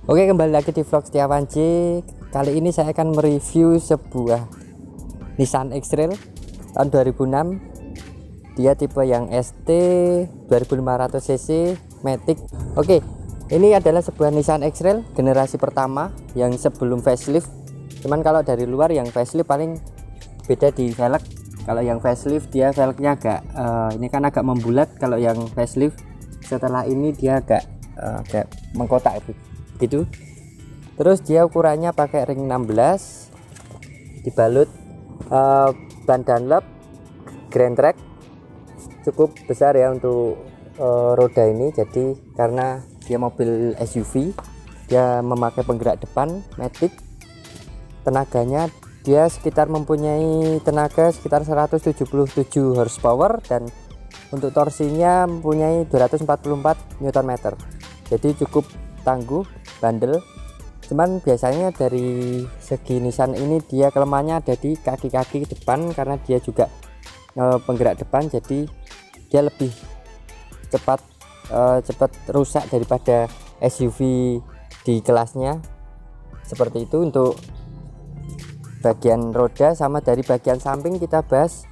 Oke, kembali lagi di vlog Setiawan J. Kali ini saya akan mereview sebuah Nissan X-Trail tahun 2006. Dia tipe yang ST 2500 cc Matic. Oke, ini adalah sebuah Nissan X-Trail generasi pertama yang sebelum facelift. Cuman kalau dari luar yang facelift paling beda di velg. Kalau yang facelift dia velgnya agak ini kan agak membulat. Kalau yang facelift setelah ini dia agak mengkotak gitu. Terus dia ukurannya pakai ring 16, dibalut ban Dunlop Grand Track, cukup besar ya untuk roda ini. Jadi karena dia mobil SUV, dia memakai penggerak depan Matic. Tenaganya dia sekitar mempunyai tenaga sekitar 177 horsepower dan untuk torsinya mempunyai 244 Nm. Jadi cukup tangguh, bandel. Cuman biasanya dari segi Nissan ini dia kelemahannya ada di kaki-kaki depan karena dia juga penggerak depan, jadi dia lebih cepat rusak daripada SUV di kelasnya. Seperti itu untuk bagian roda. Sama dari bagian samping kita bahas,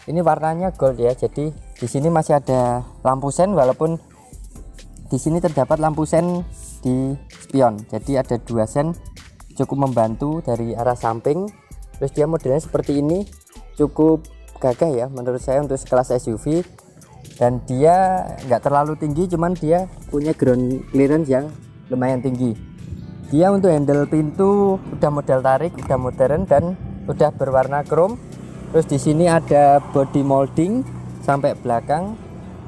ini warnanya gold ya. Jadi di sini masih ada lampu sen, walaupun di sini terdapat lampu sen di spion, jadi ada 2 sen, cukup membantu dari arah samping. Terus dia modelnya seperti ini, cukup gagah ya menurut saya untuk sekelas SUV, dan dia nggak terlalu tinggi, cuman dia punya ground clearance yang lumayan tinggi. Dia untuk handle pintu udah model tarik, udah modern dan udah berwarna chrome. Terus di sini ada body molding sampai belakang,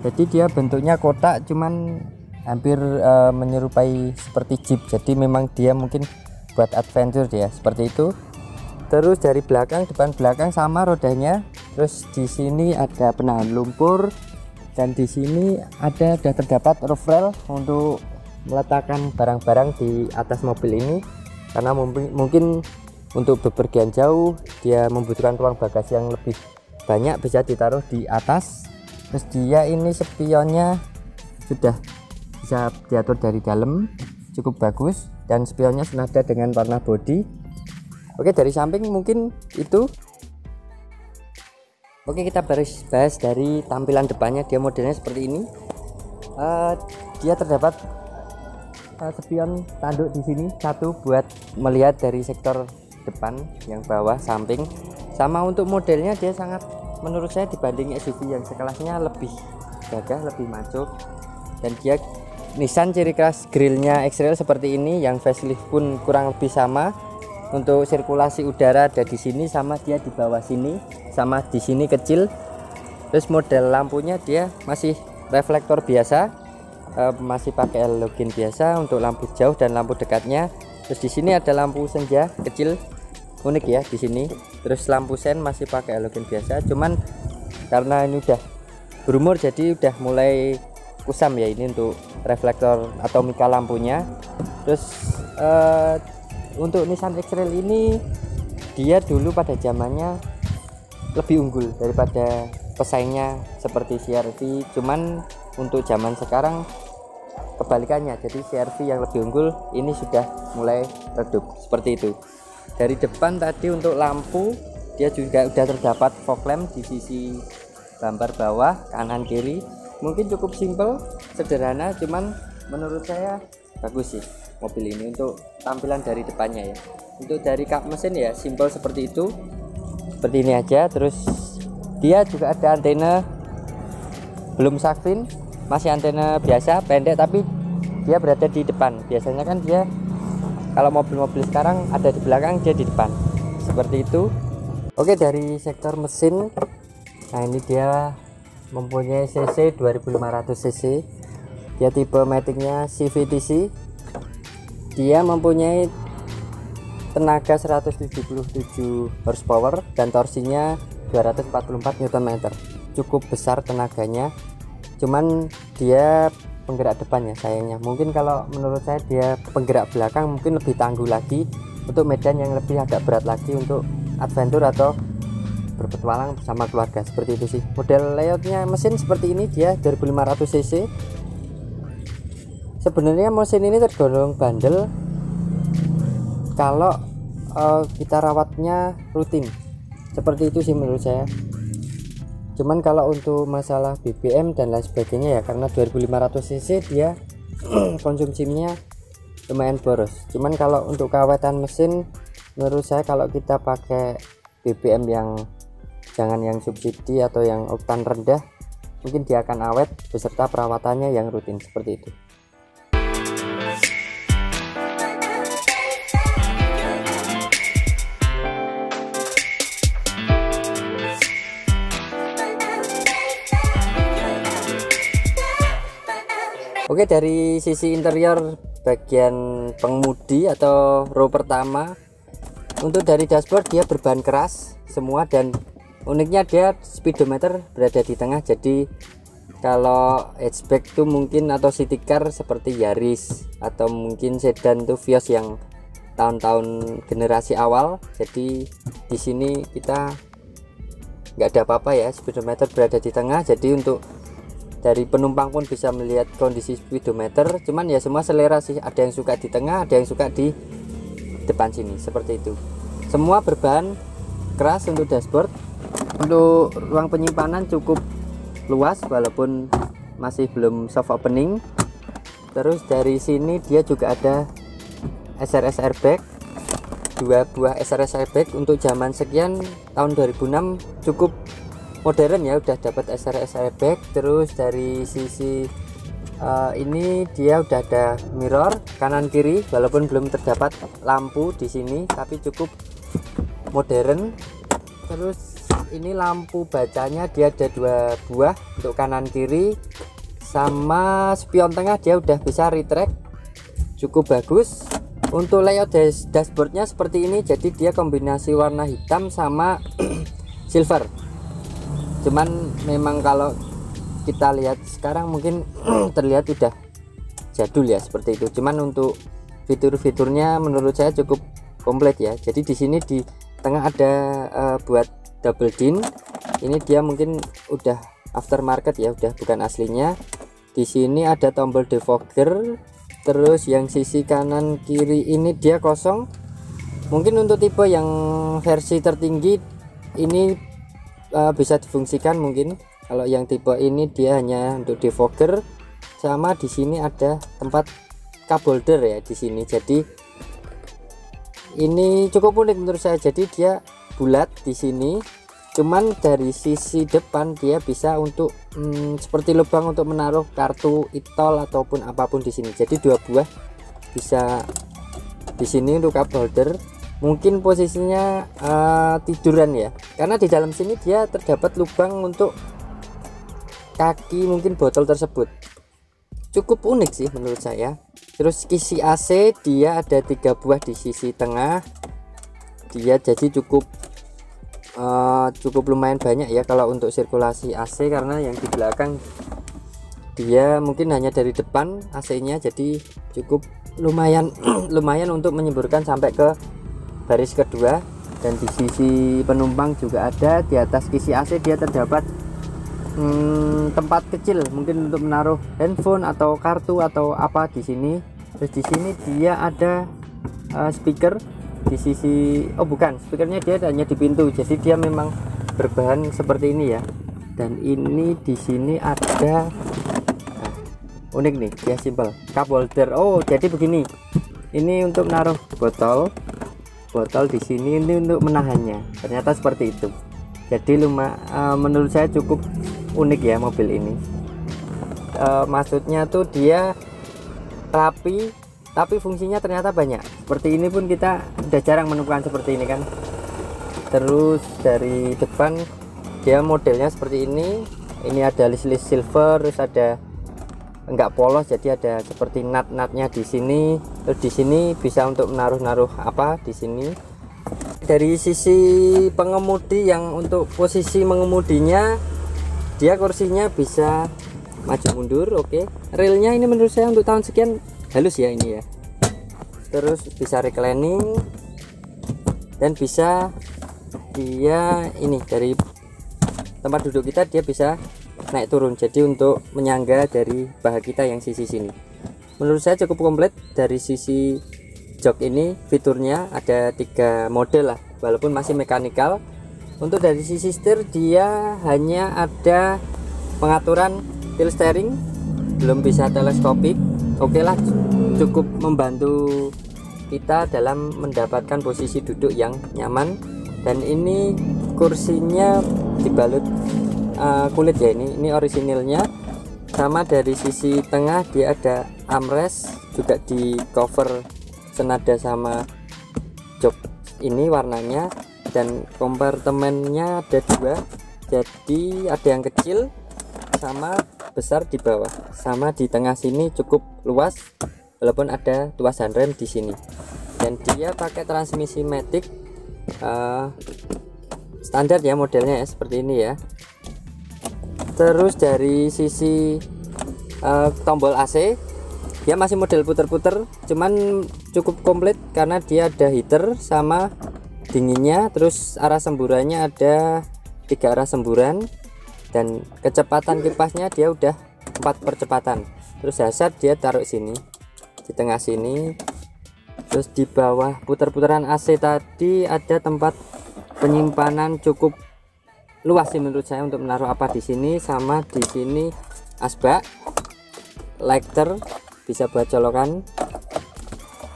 jadi dia bentuknya kotak, cuman hampir menyerupai seperti Jeep. Jadi memang dia mungkin buat adventure ya, seperti itu. Terus dari belakang, depan belakang sama rodanya. Terus di sini ada penahan lumpur, dan di sini sudah terdapat roof rail untuk meletakkan barang-barang di atas mobil ini, karena mungkin untuk bepergian jauh dia membutuhkan ruang bagasi yang lebih banyak, bisa ditaruh di atas. Terus dia ini spionnya sudah bisa diatur dari dalam, cukup bagus, dan spionnya senada dengan warna body. Oke, dari samping mungkin itu. Oke, kita bahas dari tampilan depannya. Dia modelnya seperti ini. Dia terdapat spion tanduk di sini satu buat melihat dari sektor depan, yang bawah, samping. Sama untuk modelnya dia sangat, menurut saya dibanding SUV yang sekelasnya, lebih gagah, lebih maco. Dan dia Nissan ciri khas grillnya X-Trail seperti ini, yang facelift pun kurang lebih sama. Untuk sirkulasi udara ada di sini, sama dia di bawah sini, sama di sini kecil. Terus model lampunya dia masih reflektor biasa, masih pakai halogen biasa untuk lampu jauh dan lampu dekatnya. Terus di sini ada lampu senja kecil, unik ya di sini. Terus lampu sen masih pakai halogen biasa, cuman karena ini udah berumur jadi udah mulai kusam ya ini untuk reflektor atau mika lampunya. Terus untuk Nissan X-Trail ini dia dulu pada zamannya lebih unggul daripada pesaingnya seperti CR-V, cuman untuk zaman sekarang kebalikannya, jadi CR-V yang lebih unggul, ini sudah mulai redup seperti itu. Dari depan tadi untuk lampu dia juga sudah terdapat fog lamp di sisi bumper bawah, kanan kiri. Mungkin cukup simple, sederhana, cuman menurut saya bagus sih mobil ini untuk tampilan dari depannya ya. Untuk dari kap mesin ya simple seperti itu, seperti ini aja. Terus dia juga ada antena, belum shark fin, masih antena biasa pendek, tapi dia berada di depan. Biasanya kan dia kalau mobil-mobil sekarang ada di belakang, dia di depan, seperti itu. Oke, dari sektor mesin, nah ini dia mempunyai cc 2500 cc. Dia tipe Maticnya CVTC. Dia mempunyai tenaga 177 horsepower dan torsinya 244 Nm. Cukup besar tenaganya. Cuman dia penggerak depan ya sayangnya. Mungkin kalau menurut saya dia penggerak belakang mungkin lebih tangguh lagi untuk medan yang lebih agak berat lagi untuk adventure atau berpetualang bersama keluarga, seperti itu sih. Model layoutnya mesin seperti ini, dia 2500 cc. Sebenarnya mesin ini tergolong bandel kalau kita rawatnya rutin. Seperti itu sih menurut saya. Cuman kalau untuk masalah BBM dan lain sebagainya ya, karena 2500 cc dia konsumsinya lumayan boros. Cuman kalau untuk keawetan mesin, menurut saya kalau kita pakai BBM yang jangan yang subsidi atau yang oktan rendah, mungkin dia akan awet beserta perawatannya yang rutin seperti itu. Oke, dari sisi interior bagian pengemudi atau row pertama, untuk dari dashboard dia berbahan keras semua, dan uniknya dia speedometer berada di tengah. Jadi kalau hatchback tuh mungkin atau city car seperti Yaris atau mungkin sedan tuh Vios yang tahun-tahun generasi awal, jadi di sini kita nggak ada apa-apa ya, speedometer berada di tengah. Jadi untuk dari penumpang pun bisa melihat kondisi speedometer. Cuman ya semua selera sih, ada yang suka di tengah, ada yang suka di depan sini, seperti itu. Semua berbahan keras untuk dashboard. Untuk ruang penyimpanan cukup luas walaupun masih belum soft opening. Terus dari sini dia juga ada SRS airbag, 2 buah SRS airbag. Untuk zaman sekian tahun 2006 cukup modern ya, udah dapat SRS airbag. Terus dari sisi ini dia udah ada mirror kanan kiri, walaupun belum terdapat lampu di sini, tapi cukup modern. Terus ini lampu bacanya dia ada 2 buah untuk kanan kiri, sama spion tengah dia udah bisa retract, cukup bagus. Untuk layout dashboardnya seperti ini, jadi dia kombinasi warna hitam sama silver. Cuman memang kalau kita lihat sekarang mungkin terlihat udah jadul ya, seperti itu. Cuman untuk fitur-fiturnya menurut saya cukup komplit ya. Jadi di sini di tengah ada buat double din. Ini dia mungkin udah aftermarket ya, udah bukan aslinya. Di sini ada tombol defogger. Terus yang sisi kanan kiri ini dia kosong. Mungkin untuk tipe yang versi tertinggi ini bisa difungsikan mungkin. Kalau yang tipe ini dia hanya untuk defogger, sama di sini ada tempat cup holder ya di sini. Jadi ini cukup unik menurut saya. Jadi dia bulat di sini, cuman dari sisi depan dia bisa untuk seperti lubang untuk menaruh kartu e-tol ataupun apapun di sini. Jadi 2 buah bisa di sini untuk cup holder. Mungkin posisinya tiduran ya, karena di dalam sini dia terdapat lubang untuk kaki mungkin botol tersebut. Cukup unik sih menurut saya. Terus kisi AC dia ada 3 buah di sisi tengah. Dia jadi cukup lumayan banyak ya kalau untuk sirkulasi AC, karena yang di belakang dia mungkin hanya dari depan AC-nya, jadi cukup lumayan lumayan untuk menyemburkan sampai ke baris kedua. Dan di sisi penumpang juga ada, di atas kisi AC dia terdapat tempat kecil mungkin untuk menaruh handphone atau kartu atau apa di sini. Terus di sini dia ada speaker di sisi, oh bukan, speakernya dia hanya di pintu, jadi dia memang berbahan seperti ini ya. Dan ini di sini ada unik nih, dia simple cup holder. Oh jadi begini, ini untuk naruh botol di sini, ini untuk menahannya, ternyata seperti itu. Jadi menurut saya cukup unik ya mobil ini. Maksudnya tuh dia rapi tapi fungsinya ternyata banyak. Seperti ini pun kita udah jarang menemukan seperti ini kan. Terus dari depan dia modelnya seperti ini. Ini ada list-list silver, terus ada enggak polos, jadi ada seperti nut-nutnya di sini. Terus di sini bisa untuk menaruh-naruh apa di sini. Dari sisi pengemudi, yang untuk posisi mengemudinya dia kursinya bisa maju mundur. Oke. Railnya ini menurut saya untuk tahun sekian halus ya ini ya. Terus bisa reclining dan bisa dia ini dari tempat duduk kita dia bisa naik turun, jadi untuk menyangga dari baha kita yang sisi sini. Menurut saya cukup komplit dari sisi jok ini fiturnya ada 3 model lah, walaupun masih mekanikal. Untuk dari sisi setir dia hanya ada pengaturan tilt steering, belum bisa teleskopik. Oke lah, cukup membantu kita dalam mendapatkan posisi duduk yang nyaman. Dan ini kursinya dibalut kulit ya, ini orisinilnya. Sama dari sisi tengah dia ada armrest, juga di cover senada sama jok ini warnanya. Dan kompartemennya ada 2, jadi ada yang kecil sama besar di bawah. Sama di tengah sini cukup luas, walaupun ada tuasan rem di sini. Dan dia pakai transmisi matic standar ya, modelnya ya seperti ini ya. Terus dari sisi tombol AC, dia masih model puter-puter, cuman cukup komplit karena dia ada heater sama dinginnya. Terus arah semburannya ada 3 arah semburan, dan kecepatan kipasnya dia udah 4 percepatan. Terus hazard dia taruh sini di tengah sini. Terus di bawah puter-puteran AC tadi ada tempat penyimpanan cukup luas sih menurut saya untuk menaruh apa di sini. Sama di sini asbak, lighter, bisa buat colokan.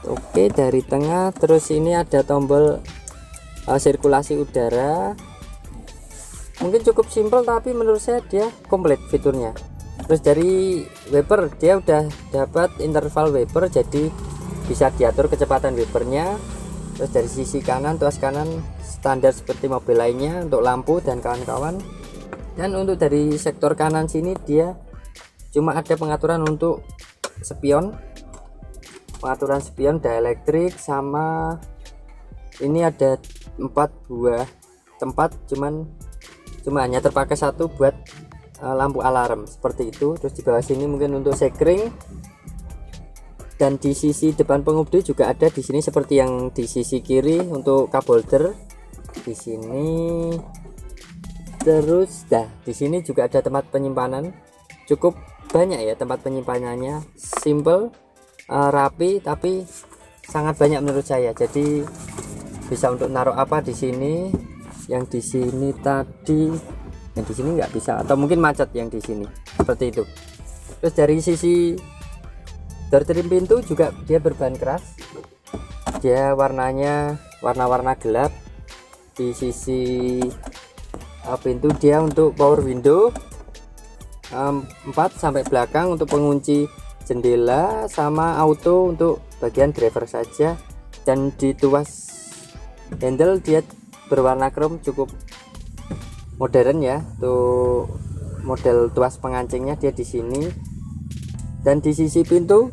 Oke, dari tengah. Terus ini ada tombol sirkulasi udara. Mungkin cukup simpel tapi menurut saya dia komplit fiturnya. Terus dari wiper dia udah dapat interval wiper, jadi bisa diatur kecepatan wipernya. Terus dari sisi kanan, tuas kanan standar seperti mobil lainnya untuk lampu dan kawan-kawan. Dan untuk dari sektor kanan sini dia cuma ada pengaturan untuk spion, pengaturan spion dielectric. Sama ini ada 4 buah tempat, cuma hanya terpakai 1 buat lampu alarm seperti itu. Terus di bawah sini mungkin untuk sekring. Dan di sisi depan pengemudi juga ada di sini seperti yang di sisi kiri untuk cup holder di sini. Terus di sini juga ada tempat penyimpanan, cukup banyak ya tempat penyimpanannya, simple, rapi, tapi sangat banyak menurut saya. Jadi bisa untuk naruh apa di sini. Yang di sini tadi, yang di sini nggak bisa, atau mungkin macet yang di sini seperti itu. Terus dari sisi door trim pintu juga dia berbahan keras, dia warnanya warna-warna gelap. Di sisi pintu dia untuk power window 4 sampai belakang untuk pengunci jendela, sama auto untuk bagian driver saja. Dan di tuas handle dia berwarna chrome, cukup modern ya. Tuh model tuas pengancingnya dia di sini. Dan di sisi pintu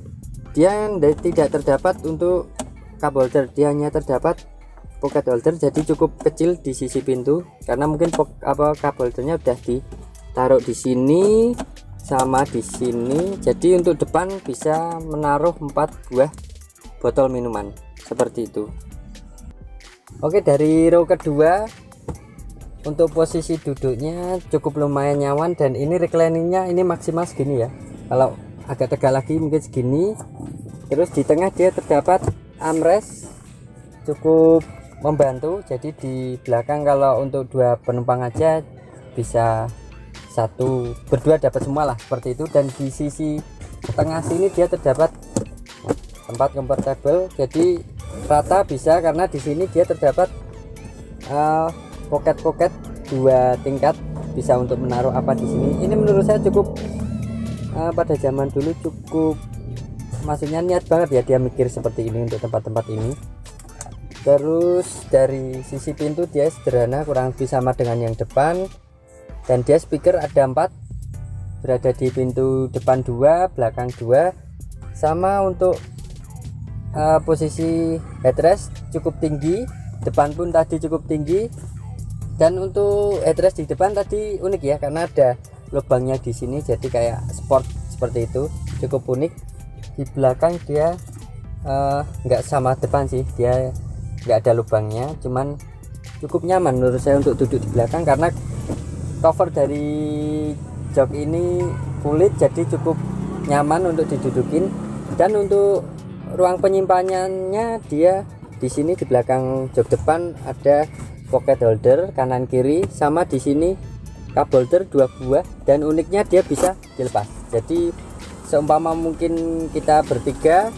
dia tidak terdapat untuk cup holder, dia hanya terdapat pocket holder, jadi cukup kecil di sisi pintu karena mungkin cup holdernya udah ditaruh di sini sama di sini. Jadi untuk depan bisa menaruh 4 buah botol minuman seperti itu. Oke, dari row kedua untuk posisi duduknya cukup lumayan nyaman, dan ini recliningnya ini maksimal segini ya. Kalau agak tegak lagi mungkin segini. Terus di tengah dia terdapat armrest, cukup membantu. Jadi di belakang kalau untuk 2 penumpang aja bisa berdua dapat semua lah seperti itu. Dan di sisi tengah sini dia terdapat tempat comfortable, jadi rata bisa, karena di sini dia terdapat pocket 2 tingkat, bisa untuk menaruh apa di sini. Ini menurut saya cukup pada zaman dulu cukup, maksudnya niat banget ya dia mikir seperti ini untuk tempat-tempat ini. Terus dari sisi pintu dia sederhana, kurang lebih sama dengan yang depan. Dan dia speaker ada 4, berada di pintu depan 2, belakang 2. Sama untuk posisi headrest cukup tinggi, depan pun tadi cukup tinggi. Dan untuk headrest di depan tadi unik ya, karena ada lubangnya di sini, jadi kayak sport seperti itu, cukup unik. Di belakang dia nggak sama depan sih, dia nggak ada lubangnya, cuman cukup nyaman menurut saya untuk duduk di belakang karena cover dari jok ini kulit, jadi cukup nyaman untuk didudukin. Dan untuk ruang penyimpanannya dia di sini di belakang jok depan ada pocket holder kanan kiri, sama di sini cup holder 2 buah, dan uniknya dia bisa dilepas. Jadi seumpama mungkin kita bertiga,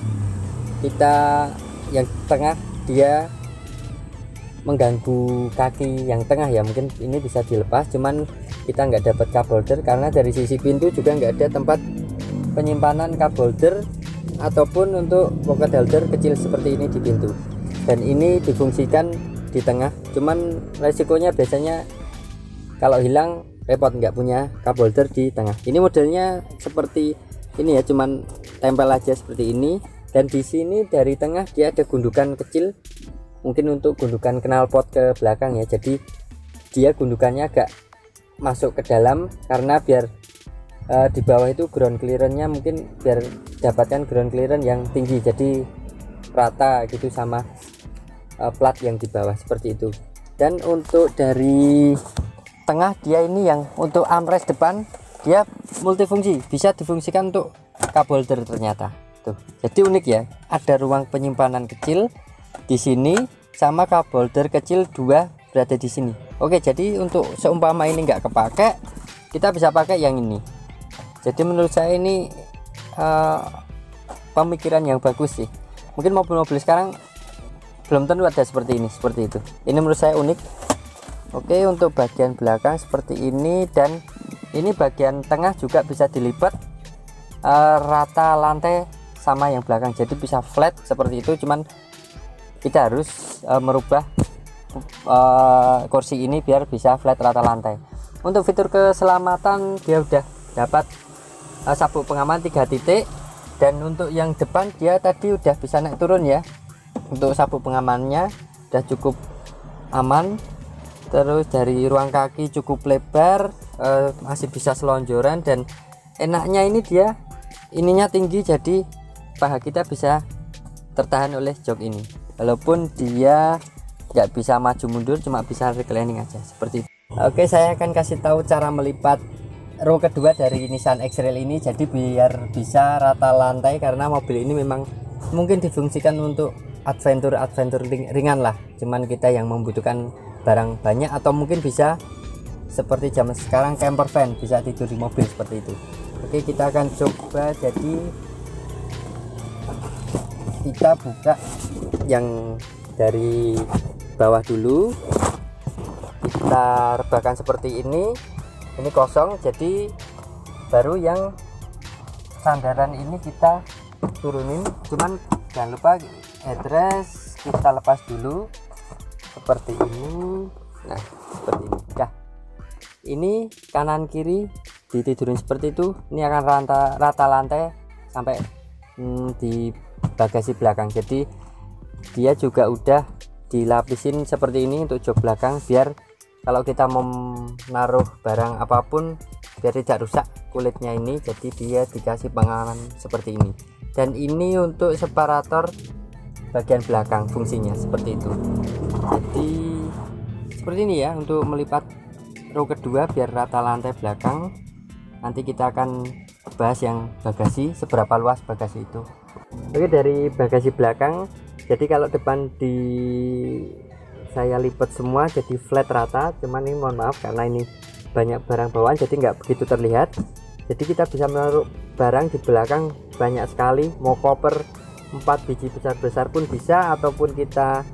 kita yang tengah dia mengganggu kaki yang tengah ya, mungkin ini bisa dilepas, cuman kita nggak dapat cup holder karena dari sisi pintu juga nggak ada tempat penyimpanan cup holder ataupun untuk pocket holder kecil seperti ini di pintu. Dan ini difungsikan di tengah, cuman resikonya biasanya kalau hilang repot nggak punya cup holder di tengah. Ini modelnya seperti ini ya, cuman tempel aja seperti ini. Dan di sini dari tengah dia ada gundukan kecil, mungkin untuk gundukan knalpot ke belakang ya. Jadi dia gundukannya agak masuk ke dalam karena biar di bawah itu ground clearance-nya mungkin biar dapatkan ground clearance yang tinggi, jadi rata gitu sama plat yang di bawah seperti itu. Dan untuk dari tengah dia ini yang untuk armrest depan dia multifungsi, bisa difungsikan untuk cup holder ternyata tuh. Jadi unik ya, ada ruang penyimpanan kecil di sini sama cup holder kecil 2 berada di sini. Oke, jadi untuk seumpama ini nggak kepake, kita bisa pakai yang ini. Jadi menurut saya ini pemikiran yang bagus sih. Mungkin mobil-mobil sekarang belum tentu ada seperti ini, seperti itu. Ini menurut saya unik. Oke, untuk bagian belakang seperti ini, dan ini bagian tengah juga bisa dilipat rata lantai sama yang belakang, jadi bisa flat seperti itu. Cuman kita harus merubah kursi ini biar bisa flat rata lantai. Untuk fitur keselamatan dia udah dapat sabuk pengaman 3 titik, dan untuk yang depan dia tadi udah bisa naik turun ya. Untuk sabuk pengamannya udah cukup aman. Terus dari ruang kaki cukup lebar, masih bisa selonjoran, dan enaknya ini dia ininya tinggi, jadi paha kita bisa tertahan oleh jok ini. Walaupun dia nggak bisa maju mundur, cuma bisa reclining aja seperti itu. Oke, saya akan kasih tahu cara melipat row kedua dari Nissan X-Trail ini, jadi biar bisa rata lantai, karena mobil ini memang mungkin difungsikan untuk adventure ringan lah, cuman kita yang membutuhkan barang banyak, atau mungkin bisa seperti zaman sekarang camper van, bisa tidur di mobil seperti itu. Oke, kita akan coba. Jadi kita buka yang dari bawah dulu, kita rebahkan seperti ini kosong, jadi baru yang sandaran ini kita turunin. Cuman jangan lupa headrest kita lepas dulu seperti ini. Nah, seperti ini. Dah, ini kanan kiri ditidurin seperti itu. Ini akan rata lantai sampai di bagasi belakang. Jadi dia juga udah dilapisin seperti ini untuk jok belakang, biar kalau kita mau menaruh barang apapun biar tidak rusak kulitnya ini. Jadi dia dikasih pengaman seperti ini. Dan ini untuk separator bagian belakang fungsinya seperti itu. Jadi seperti ini ya untuk melipat row kedua biar rata lantai belakang. Nanti kita akan bahas yang bagasi, seberapa luas bagasi itu. Oke, dari bagasi belakang, jadi kalau depan saya lipat semua jadi flat rata, cuman ini mohon maaf karena ini banyak barang bawaan jadi nggak begitu terlihat. Jadi kita bisa menaruh barang di belakang banyak sekali, mau koper 4 biji besar-besar pun bisa, ataupun kita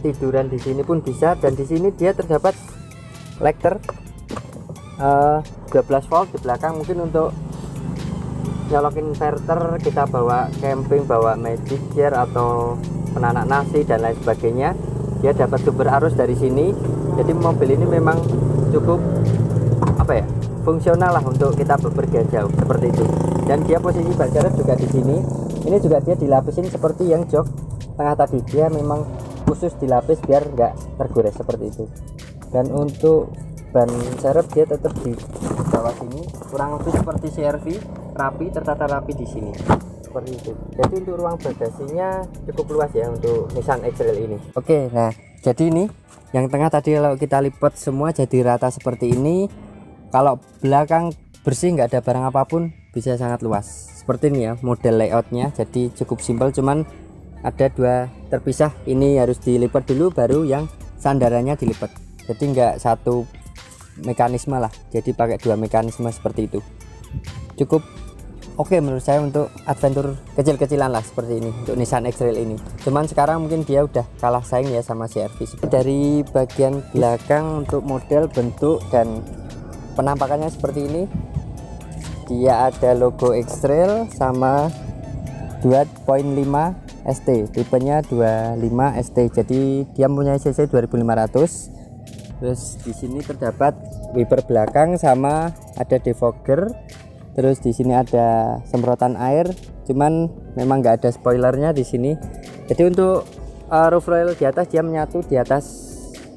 tiduran di sini pun bisa. Dan di sini dia terdapat lekter 12 volt di belakang, mungkin untuk nyolokin inverter, kita bawa camping, bawa magic chair atau penanak nasi dan lain sebagainya. Dia dapat sumber arus dari sini. Jadi mobil ini memang cukup fungsional lah untuk kita bepergian jauh seperti itu. Dan dia posisi ban serep juga di sini. Ini juga dia dilapisin seperti yang jok tengah tadi, dia memang khusus dilapis biar nggak tergores seperti itu. Dan untuk ban serep dia tetap di bawah sini, kurang lebih seperti CR-V, rapi, tertata rapi di sini seperti itu. Jadi untuk ruang bagasinya cukup luas ya untuk Nissan X-Trail ini. Oke, nah jadi ini yang tengah tadi kalau kita lipat semua jadi rata seperti ini. Kalau belakang bersih nggak ada barang apapun, bisa sangat luas. Seperti ini ya model layoutnya, jadi cukup simpel, cuman ada dua terpisah. Ini harus dilipat dulu baru yang sandarannya dilipat, jadi nggak satu mekanisme lah, jadi pakai dua mekanisme seperti itu. Cukup oke menurut saya untuk adventure kecil-kecilan lah seperti ini untuk Nissan X-Trail ini. Cuman sekarang mungkin dia udah kalah saing ya sama CR-V. Dari bagian belakang untuk model, bentuk dan penampakannya seperti ini. Dia ada logo X-Trail sama 2.5 ST, tipenya 25 ST. Jadi dia punya cc 2500. Terus di sini terdapat wiper belakang sama ada defogger. Terus di sini ada semprotan air, cuman memang nggak ada spoilernya di sini. Jadi untuk roof rail di atas dia menyatu di atas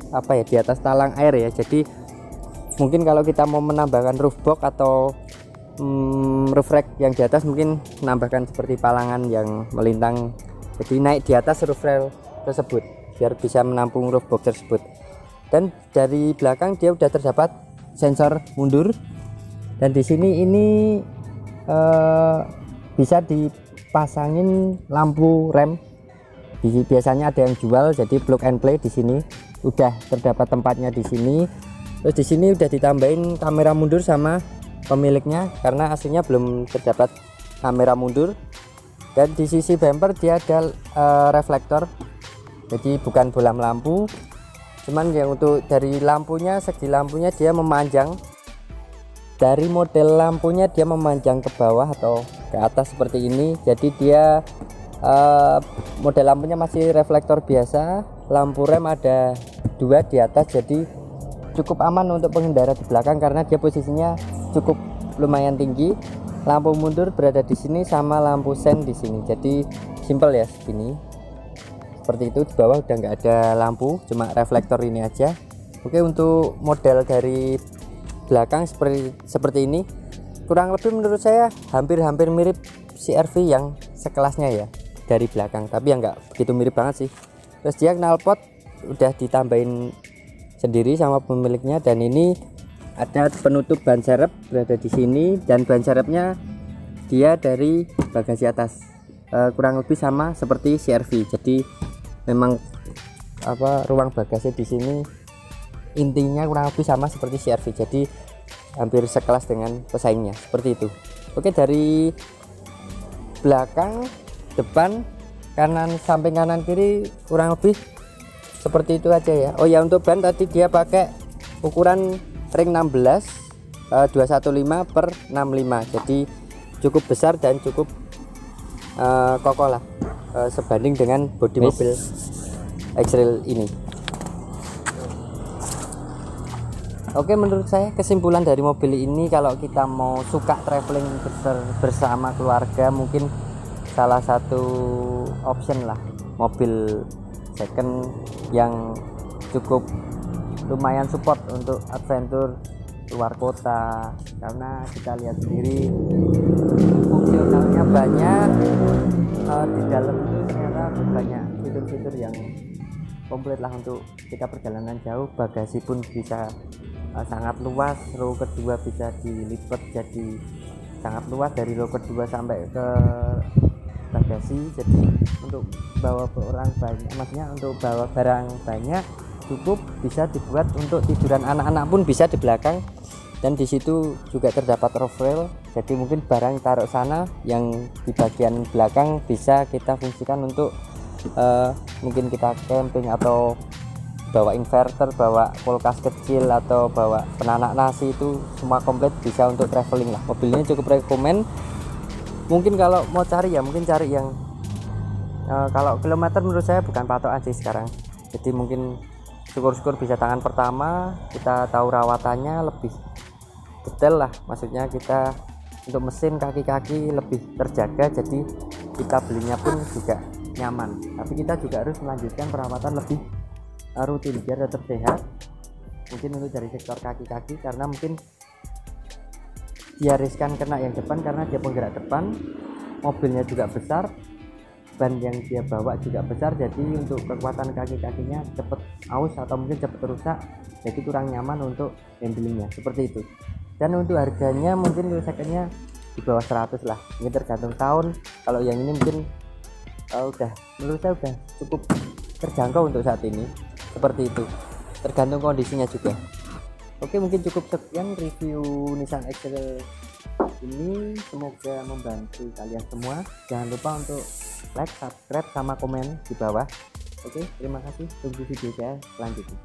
apa ya, di atas talang air ya. Jadi mungkin kalau kita mau menambahkan roof box atau roof rack yang di atas, mungkin menambahkan seperti palangan yang melintang, jadi naik di atas roof rail tersebut biar bisa menampung roof box tersebut. Dan dari belakang dia udah terdapat sensor mundur, dan di sini ini bisa dipasangin lampu rem. Biasanya ada yang jual, jadi plug and play. Di sini udah terdapat tempatnya di sini. Terus di sini udah ditambahin kamera mundur sama pemiliknya, karena aslinya belum terdapat kamera mundur. Dan di sisi bumper dia ada reflektor, jadi bukan bolam lampu. Cuman yang untuk dari lampunya, segi lampunya dia memanjang. Dari model lampunya dia memanjang ke bawah atau ke atas seperti ini. Jadi dia model lampunya masih reflektor biasa. Lampu rem ada dua di atas, jadi cukup aman untuk pengendara di belakang karena dia posisinya cukup lumayan tinggi. Lampu mundur berada di sini sama lampu sen di sini. Jadi simple ya segini. Seperti itu. Di bawah udah nggak ada lampu, cuma reflektor ini aja. Oke, untuk model dari belakang seperti ini, kurang lebih menurut saya hampir mirip CR-V yang sekelasnya ya dari belakang, tapi ya nggak begitu mirip banget sih. Terus dia knalpot udah ditambahin sendiri sama pemiliknya, dan ini ada penutup ban serep berada di sini, dan ban serepnya dia dari bagasi atas, kurang lebih sama seperti CR-V. Jadi memang ruang bagasi di sini intinya kurang lebih sama seperti CR-V, jadi hampir sekelas dengan pesaingnya seperti itu. Oke, dari belakang, depan, kanan, samping kanan kiri kurang lebih seperti itu aja ya. Oh ya, untuk ban tadi dia pakai ukuran ring 16 215 per 65, jadi cukup besar dan cukup kokoh lah sebanding dengan bodi mobil X-Trail ini. Oke, menurut saya kesimpulan dari mobil ini, kalau kita mau suka traveling bersama keluarga, mungkin salah satu option lah mobil second yang cukup lumayan support untuk adventure luar kota, karena kita lihat sendiri fungsionalnya banyak. Di dalam itu ternyata banyak fitur-fitur yang komplit lah untuk kita perjalanan jauh. Bagasi pun bisa sangat luas, row kedua bisa dilipat jadi sangat luas dari row kedua sampai ke bagasi. Jadi untuk bawa orang banyak, maksudnya untuk bawa barang banyak cukup, bisa dibuat untuk tiduran anak-anak pun bisa di belakang. Dan di situ juga terdapat roof rail, jadi mungkin barang taruh sana yang di bagian belakang bisa kita fungsikan untuk mungkin kita camping atau bawa inverter, bawa kulkas kecil atau bawa penanak nasi, itu semua komplit bisa untuk traveling lah. Mobilnya cukup rekomen. Mungkin kalau mau cari ya mungkin cari yang kalau kilometer menurut saya bukan patokan sih sekarang. Jadi mungkin syukur-syukur bisa tangan pertama, kita tahu rawatannya lebih detail lah, maksudnya kita untuk mesin kaki-kaki lebih terjaga, jadi kita belinya pun juga nyaman. Tapi kita juga harus melanjutkan perawatan lebih rutin biar tetap sehat. Mungkin untuk dari sektor kaki-kaki, karena mungkin dia riskan kena yang depan karena dia penggerak depan, mobilnya juga besar, ban yang dia bawa juga besar, jadi untuk kekuatan kaki-kakinya cepet aus atau mungkin cepet rusak, jadi kurang nyaman untuk handlingnya seperti itu. Dan untuk harganya mungkin secondnya di bawah 100 lah, ini tergantung tahun. Kalau yang ini mungkin udah menurut saya udah cukup terjangkau untuk saat ini, seperti itu, tergantung kondisinya juga. Oke, mungkin cukup sekian review Nissan X-Trail ini, semoga membantu kalian semua. Jangan lupa untuk like, subscribe, sama komen di bawah. Oke, terima kasih, tunggu video saya selanjutnya.